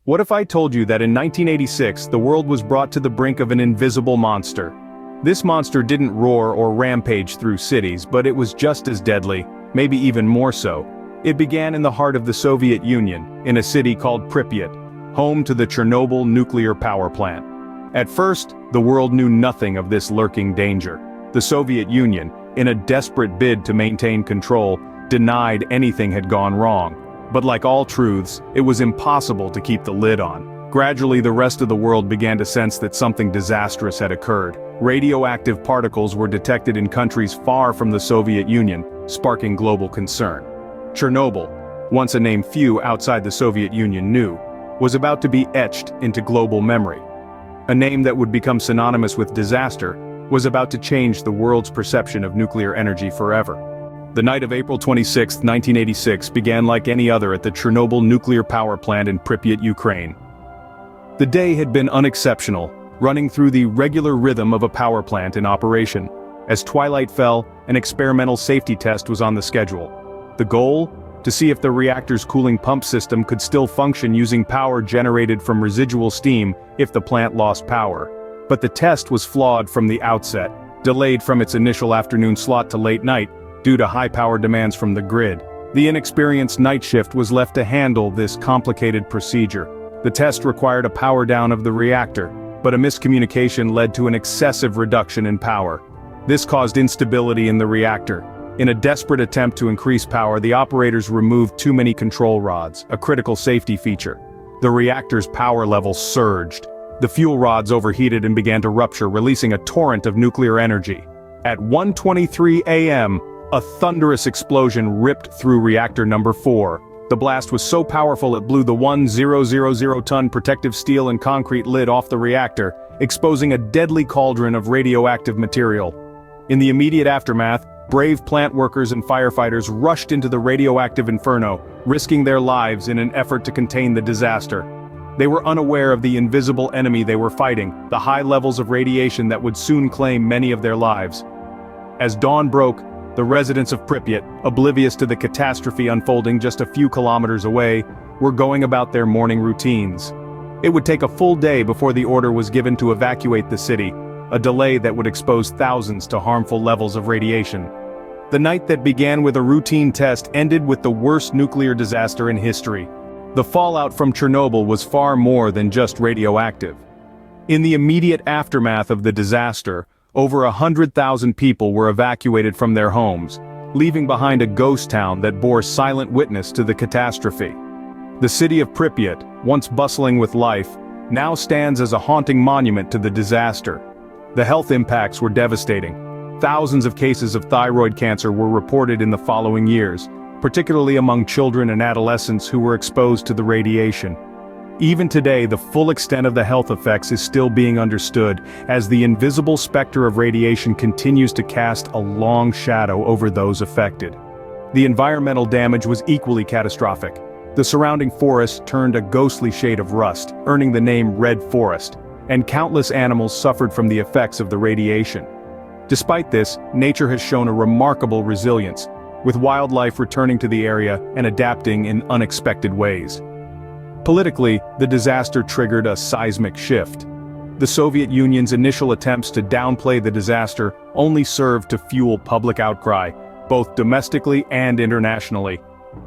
What if I told you that in 1986 the world was brought to the brink of an invisible monster? This monster didn't roar or rampage through cities, but it was just as deadly, maybe even more so. It began in the heart of the Soviet Union, in a city called Pripyat, home to the Chernobyl nuclear power plant. At first, the world knew nothing of this lurking danger. The Soviet Union, in a desperate bid to maintain control, denied anything had gone wrong. But like all truths, it was impossible to keep the lid on. Gradually, the rest of the world began to sense that something disastrous had occurred. Radioactive particles were detected in countries far from the Soviet Union, sparking global concern. Chernobyl, once a name few outside the Soviet Union knew, was about to be etched into global memory. A name that would become synonymous with disaster was about to change the world's perception of nuclear energy forever. The night of April 26, 1986 began like any other at the Chernobyl nuclear power plant in Pripyat, Ukraine. The day had been unexceptional, running through the regular rhythm of a power plant in operation. As twilight fell, an experimental safety test was on the schedule. The goal? To see if the reactor's cooling pump system could still function using power generated from residual steam if the plant lost power. But the test was flawed from the outset, delayed from its initial afternoon slot to late night, due to high power demands from the grid. The inexperienced night shift was left to handle this complicated procedure. The test required a power down of the reactor, but a miscommunication led to an excessive reduction in power. This caused instability in the reactor. In a desperate attempt to increase power, the operators removed too many control rods, a critical safety feature. The reactor's power level surged. The fuel rods overheated and began to rupture, releasing a torrent of nuclear energy. At 1:23 a.m., a thunderous explosion ripped through reactor number 4. The blast was so powerful it blew the 1,000-ton protective steel and concrete lid off the reactor, exposing a deadly cauldron of radioactive material. In the immediate aftermath, brave plant workers and firefighters rushed into the radioactive inferno, risking their lives in an effort to contain the disaster. They were unaware of the invisible enemy they were fighting, the high levels of radiation that would soon claim many of their lives. As dawn broke, the residents of Pripyat, oblivious to the catastrophe unfolding just a few kilometers away, were going about their morning routines. It would take a full day before the order was given to evacuate the city, a delay that would expose thousands to harmful levels of radiation. The night that began with a routine test ended with the worst nuclear disaster in history. The fallout from Chernobyl was far more than just radioactive. In the immediate aftermath of the disaster, over 100,000 people were evacuated from their homes, leaving behind a ghost town that bore silent witness to the catastrophe. The city of Pripyat, once bustling with life, now stands as a haunting monument to the disaster. The health impacts were devastating. Thousands of cases of thyroid cancer were reported in the following years, particularly among children and adolescents who were exposed to the radiation. Even today, the full extent of the health effects is still being understood, as the invisible specter of radiation continues to cast a long shadow over those affected. The environmental damage was equally catastrophic. The surrounding forest turned a ghostly shade of rust, earning the name Red Forest, and countless animals suffered from the effects of the radiation. Despite this, nature has shown a remarkable resilience, with wildlife returning to the area and adapting in unexpected ways. Politically, the disaster triggered a seismic shift. The Soviet Union's initial attempts to downplay the disaster only served to fuel public outcry, both domestically and internationally.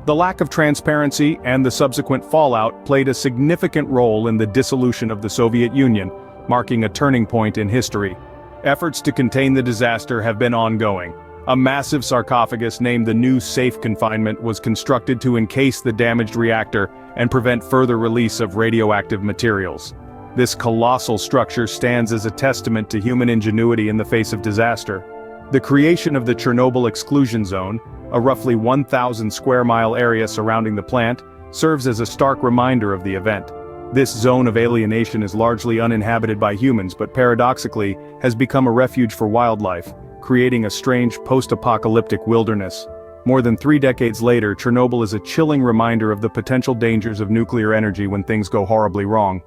The lack of transparency and the subsequent fallout played a significant role in the dissolution of the Soviet Union, marking a turning point in history. Efforts to contain the disaster have been ongoing. A massive sarcophagus named the New Safe Confinement was constructed to encase the damaged reactor and prevent further release of radioactive materials. This colossal structure stands as a testament to human ingenuity in the face of disaster. The creation of the Chernobyl exclusion zone, a roughly 1,000 square mile area surrounding the plant, serves as a stark reminder of the event. This zone of alienation is largely uninhabited by humans, but paradoxically has become a refuge for wildlife, creating a strange post-apocalyptic wilderness. More than 3 decades later, Chernobyl is a chilling reminder of the potential dangers of nuclear energy when things go horribly wrong.